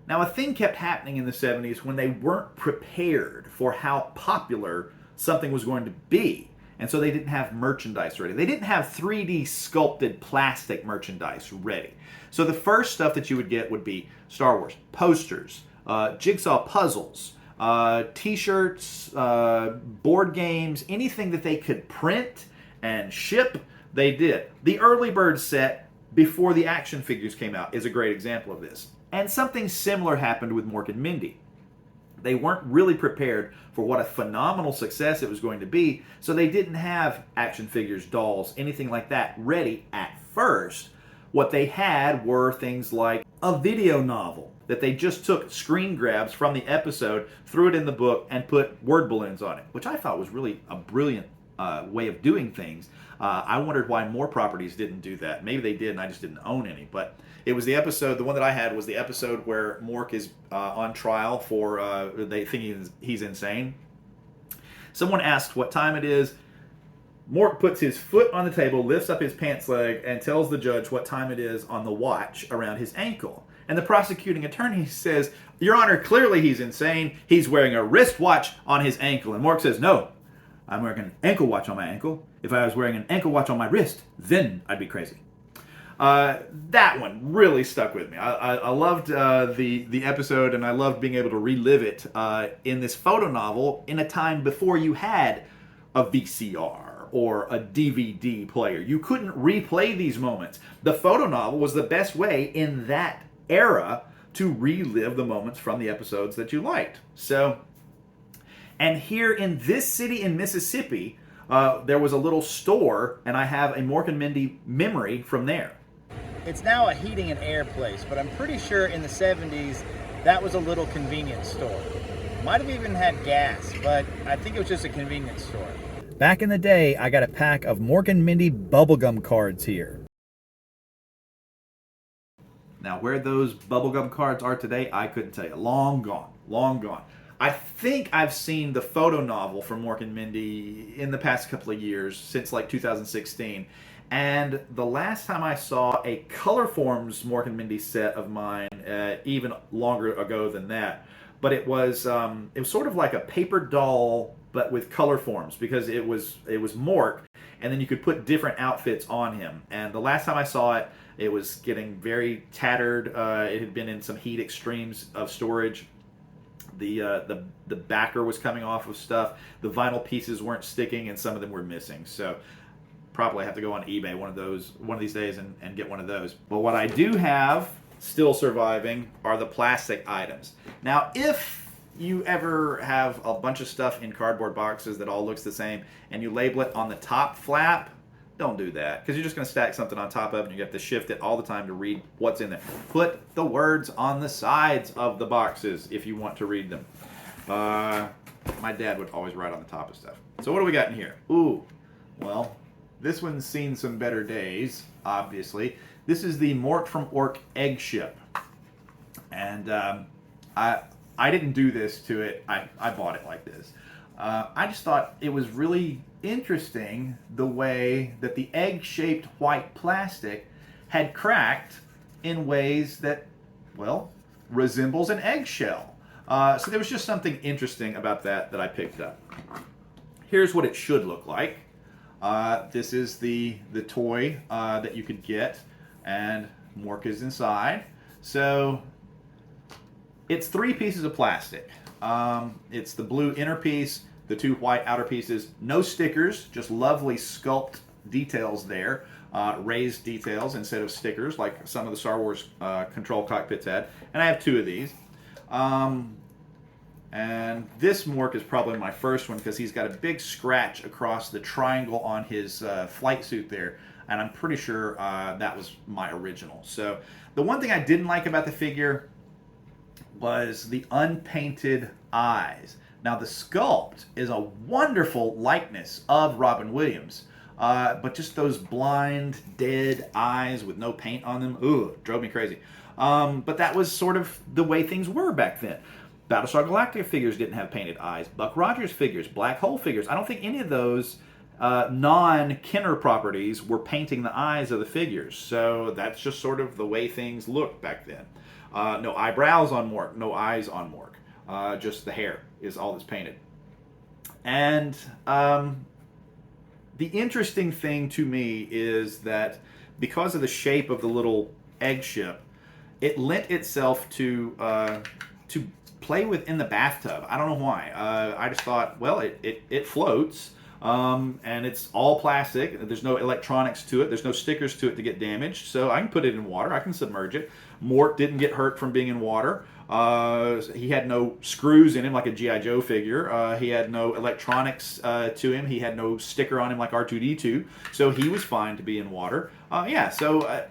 Now, a thing kept happening in the 70s when they weren't prepared for how popular something was going to be. And so they didn't have merchandise ready. They didn't have 3D sculpted plastic merchandise ready. So the first stuff that you would get would be Star Wars posters, jigsaw puzzles, t-shirts, board games, anything that they could print and ship, they did. The early bird set before the action figures came out is a great example of this. And something similar happened with Mork and Mindy. They weren't really prepared for what a phenomenal success it was going to be, so they didn't have action figures, dolls, anything like that ready at first. What they had were things like a video novel that they just took screen grabs from the episode, threw it in the book, and put word balloons on it, which I thought was really a brilliant way of doing things. I wondered why more properties didn't do that. Maybe they did and I just didn't own any. But it was the episode, the one that I had was the episode where Mork is on trial for, they think he's insane. Someone asked what time it is. Mork puts his foot on the table, lifts up his pants leg, and tells the judge what time it is on the watch around his ankle. And the prosecuting attorney says, "Your Honor, clearly he's insane. He's wearing a wristwatch on his ankle." And Mork says, "No, I'm wearing an ankle watch on my ankle. If I was wearing an ankle watch on my wrist, then I'd be crazy." That one really stuck with me. I loved the episode, and I loved being able to relive it in this photo novel in a time before you had a VCR or a DVD player. You couldn't replay these moments. The photo novel was the best way in that era to relive the moments from the episodes that you liked. So, and here in this city in Mississippi, there was a little store, and I have a Mork and Mindy memory from there. It's now a heating and air place, but I'm pretty sure in the 70s that was a little convenience store. Might have even had gas, but I think it was just a convenience store. Back in the day, I got a pack of Mork and Mindy bubblegum cards here. Now, where those bubblegum cards are today, I couldn't tell you. Long gone. Long gone. I think I've seen the photo novel from Mork and Mindy in the past couple of years, since like 2016. And the last time I saw a Color Forms Mork and Mindy set of mine, even longer ago than that, but it was sort of like a paper doll, but with color forms, because it was Mork, and then you could put different outfits on him. And the last time I saw it, it was getting very tattered. It had been in some heat extremes of storage. The backer was coming off of stuff. The vinyl pieces weren't sticking, and some of them were missing. So probably have to go on eBay one of these days and get one of those. But what I do have still surviving are the plastic items. Now, if you ever have a bunch of stuff in cardboard boxes that all looks the same and you label it on the top flap, don't do that, because you're just going to stack something on top of it and you have to shift it all the time to read what's in there. Put the words on the sides of the boxes if you want to read them. My dad would always write on the top of stuff. So what do we got in here? Ooh, well, this one's seen some better days, obviously. This is the Mork from Ork egg ship. And I didn't do this to it. I bought it like this. I just thought it was really interesting the way that the egg-shaped white plastic had cracked in ways that, well, resembles an eggshell. So there was just something interesting about that I picked up. Here's what it should look like. This is the toy that you could get, and Mork is inside. So it's 3 pieces of plastic. It's the blue inner piece, the 2 white outer pieces, no stickers, just lovely sculpt details there, raised details instead of stickers like some of the Star Wars control cockpits had. And I have 2 of these. And this Mork is probably my first one because he's got a big scratch across the triangle on his flight suit there. And I'm pretty sure that was my original. So the one thing I didn't like about the figure was the unpainted eyes. Now the sculpt is a wonderful likeness of Robin Williams, but just those blind, dead eyes with no paint on them, ooh, drove me crazy. But that was sort of the way things were back then. Battlestar Galactica figures didn't have painted eyes. Buck Rogers figures, Black Hole figures, I don't think any of those non-Kenner properties were painting the eyes of the figures. So that's just sort of the way things looked back then. No eyebrows on Mork, no eyes on Mork. Just the hair is all that's painted. And the interesting thing to me is that because of the shape of the little egg ship, it lent itself to play with in the bathtub. I don't know why. I just thought, well, it floats, and it's all plastic. There's no electronics to it. There's no stickers to it to get damaged. So I can put it in water. I can submerge it. Mort didn't get hurt from being in water. He had no screws in him like a G.I. Joe figure. He had no electronics to him. He had no sticker on him like R2-D2. So he was fine to be in water. So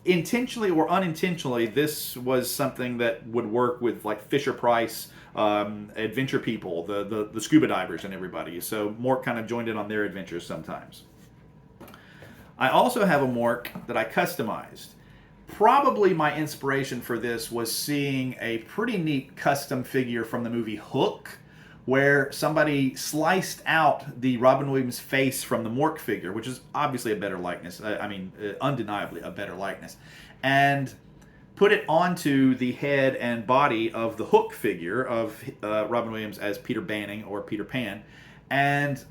intentionally or unintentionally, this was something that would work with like Fisher-Price adventure people, the scuba divers and everybody. So Mork kind of joined in on their adventures sometimes. I also have a Mork that I customized. Probably my inspiration for this was seeing a pretty neat custom figure from the movie Hook, where somebody sliced out the Robin Williams face from the Mork figure, which is obviously a better likeness. Undeniably a better likeness, and put it onto the head and body of the Hook figure of Robin Williams as Peter Banning or Peter Pan. And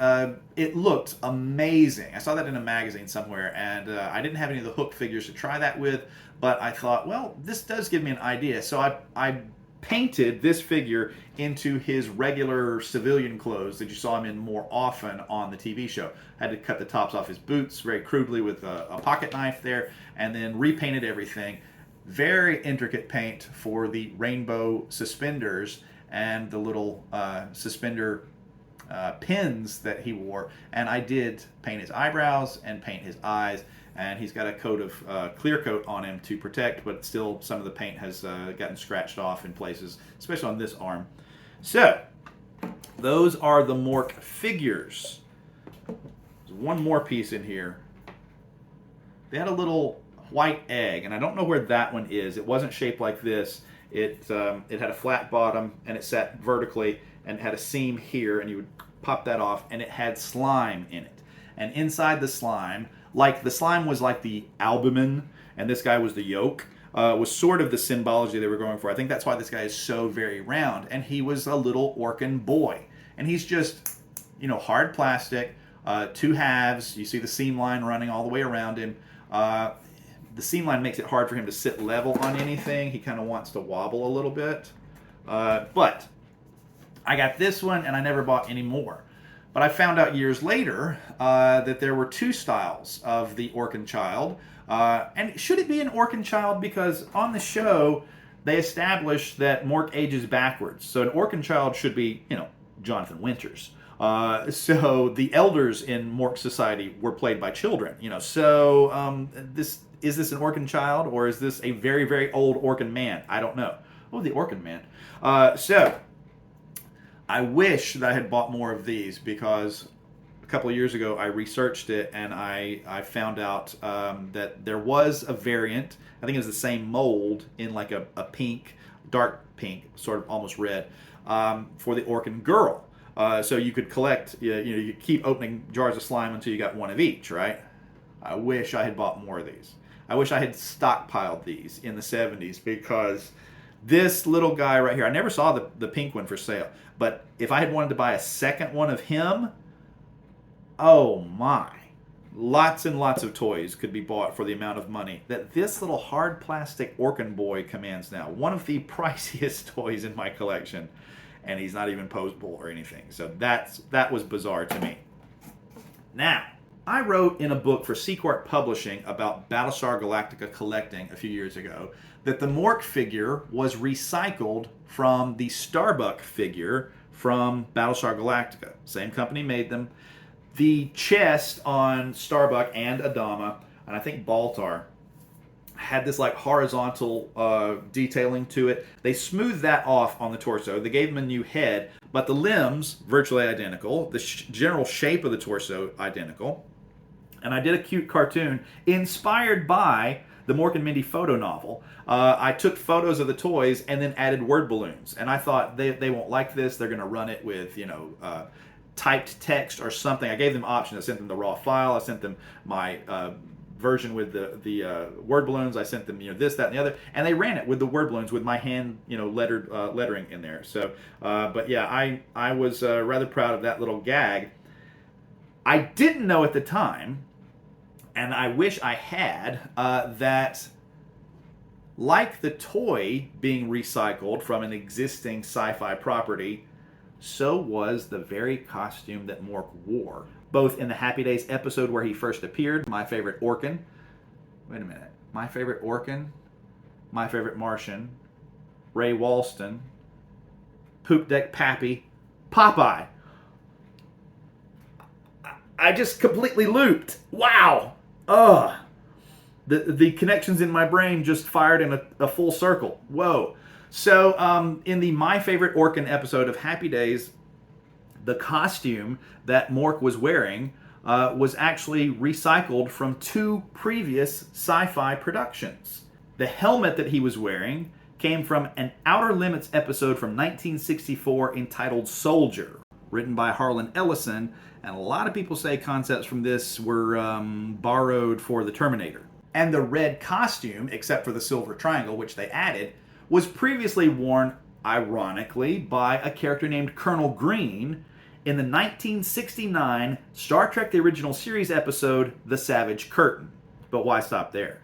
it looked amazing. I saw that in a magazine somewhere, and I didn't have any of the Hook figures to try that with, but I thought, well, this does give me an idea. So I painted this figure into his regular civilian clothes that you saw him in more often on the TV show. I had to cut the tops off his boots very crudely with a pocket knife there, and then repainted everything. Very intricate paint for the rainbow suspenders and the little suspender pins that he wore, and I did paint his eyebrows and paint his eyes, and he's got a coat of clear coat on him to protect, but still some of the paint has gotten scratched off in places, especially on this arm. So those are the Mork figures. There's one more piece in here. They had a little white egg, and I don't know where that one is. It wasn't shaped like this. It had a flat bottom, and it sat vertically, and had a seam here, and you would pop that off, and it had slime in it. And inside the slime, like the slime was like the albumin, and this guy was the yolk, was sort of the symbology they were going for. I think that's why this guy is so very round. And he was a little Orkin boy. And he's just, hard plastic, two halves. You see the seam line running all the way around him. The seam line makes it hard for him to sit level on anything. He kind of wants to wobble a little bit. But I got this one, and I never bought any more. But I found out years later that there were two styles of the Orkin child. And should it be an Orkin child? Because on the show, they established that Mork ages backwards. So an Orkin child should be, Jonathan Winters. So the elders in Mork society were played by children. Is this an Orkin child, or is this a very, very old Orkin man? I don't know. Oh, the Orkin man. So I wish that I had bought more of these, because a couple of years ago I researched it, and I found out that there was a variant. I think it was the same mold in like a pink, dark pink, sort of almost red, for the Orkin girl. So you could collect, you could keep opening jars of slime until you got one of each, right? I wish I had bought more of these. I wish I had stockpiled these in the 70s, because this little guy right here, I never saw the pink one for sale, but if I had wanted to buy a second one of him, oh my. Lots and lots of toys could be bought for the amount of money that this little hard plastic Orkin boy commands now. One of the priciest toys in my collection, and he's not even posable or anything. So that was bizarre to me. Now, I wrote in a book for Sequart Publishing about Battlestar Galactica collecting a few years ago that the Mork figure was recycled from the Starbuck figure from Battlestar Galactica. Same company made them. The chest on Starbuck and Adama, and I think Baltar, had this like horizontal detailing to it. They smoothed that off on the torso. They gave him a new head, but the limbs virtually identical. The general shape of the torso identical. And I did a cute cartoon inspired by the Mork and Mindy photo novel. I took photos of the toys and then added word balloons. And I thought they won't like this. They're going to run it with, typed text or something. I gave them options. I sent them the raw file. I sent them my version with the word balloons. I sent them, this, that, and the other, and they ran it with the word balloons with my hand, lettered lettering in there. So, but yeah, I was rather proud of that little gag. I didn't know at the time, and I wish I had, that like the toy being recycled from an existing sci-fi property, so was the very costume that Mork wore. Both in the Happy Days episode where he first appeared, My Favorite Orkin. Wait a minute. My Favorite Orkin? My Favorite Martian? Ray Walston? Poop Deck Pappy? Popeye. I just completely looped. Wow. Ugh. The connections in my brain just fired in a full circle. Whoa. So in the My Favorite Orkin episode of Happy Days, the costume that Mork was wearing was actually recycled from 2 previous sci-fi productions. The helmet that he was wearing came from an Outer Limits episode from 1964 entitled Soldier, written by Harlan Ellison, and a lot of people say concepts from this were borrowed for the Terminator. And the red costume, except for the silver triangle, which they added, was previously worn, ironically, by a character named Colonel Green in the 1969 Star Trek The Original Series episode, The Savage Curtain. But why stop there?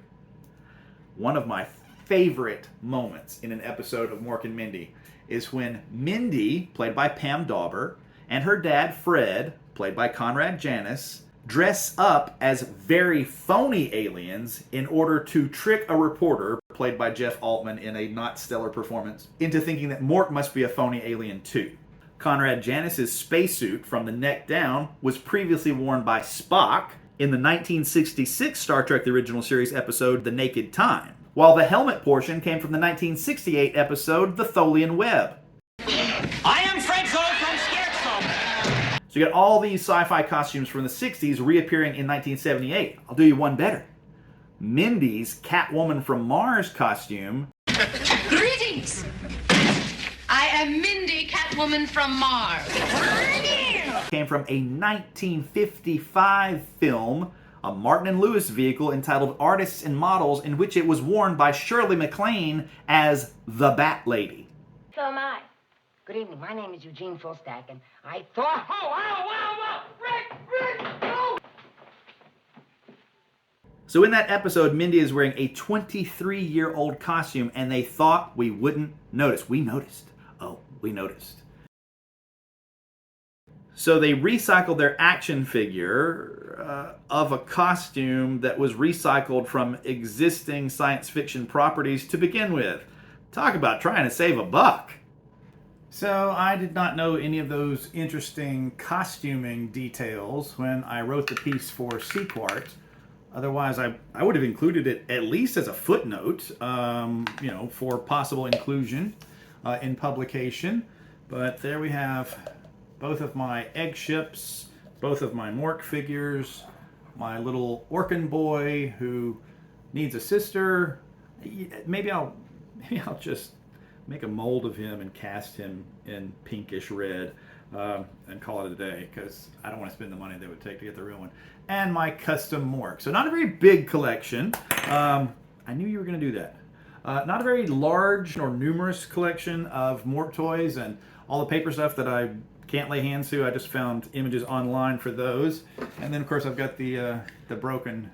One of my favorite moments in an episode of Mork and Mindy is when Mindy, played by Pam Dauber, and her dad, Fred, played by Conrad Janis, dress up as very phony aliens in order to trick a reporter, played by Jeff Altman in a not stellar performance, into thinking that Mork must be a phony alien too. Conrad Janis's spacesuit from the neck down was previously worn by Spock in the 1966 Star Trek The Original Series episode, The Naked Time, while the helmet portion came from the 1968 episode, The Tholian Web. I am Franco from Scarecrow. So you got all these sci-fi costumes from the 60s reappearing in 1978. I'll do you one better. Mindy's Catwoman from Mars costume. Greetings! I am Mindy, Catwoman from Mars. Came from a 1955 film, a Martin & Lewis vehicle entitled Artists and Models, in which it was worn by Shirley MacLaine as the Bat Lady. So am I. Good evening. My name is Eugene Fullstack, and I thought... Oh, wow! Rick! No! So in that episode, Mindy is wearing a 23-year-old costume, and they thought we wouldn't notice. We noticed. Oh, we noticed. So they recycled their action figure of a costume that was recycled from existing science fiction properties to begin with. Talk about trying to save a buck. So I did not know any of those interesting costuming details when I wrote the piece for Sequart. Otherwise, I would have included it at least as a footnote, for possible inclusion in publication. But there we have both of my egg ships, both of my Mork figures, my little Orkin boy who needs a sister. Maybe I'll just make a mold of him and cast him in pinkish red and call it a day, because I don't want to spend the money that would take to get the real one. And my custom Mork. So not a very big collection. I knew you were going to do that. Not a very large or numerous collection of Mork toys and all the paper stuff that I can't lay hands to. I just found images online for those. And then, of course, I've got the broken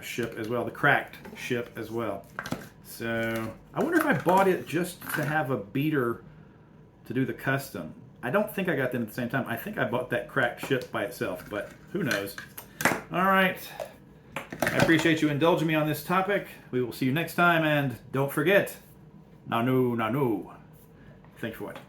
ship as well, the cracked ship as well. So I wonder if I bought it just to have a beater to do the custom. I don't think I got them at the same time. I think I bought that cracked ship by itself, but who knows. All right. I appreciate you indulging me on this topic. We will see you next time, and don't forget, Nanu, Nanu. Thanks for watching.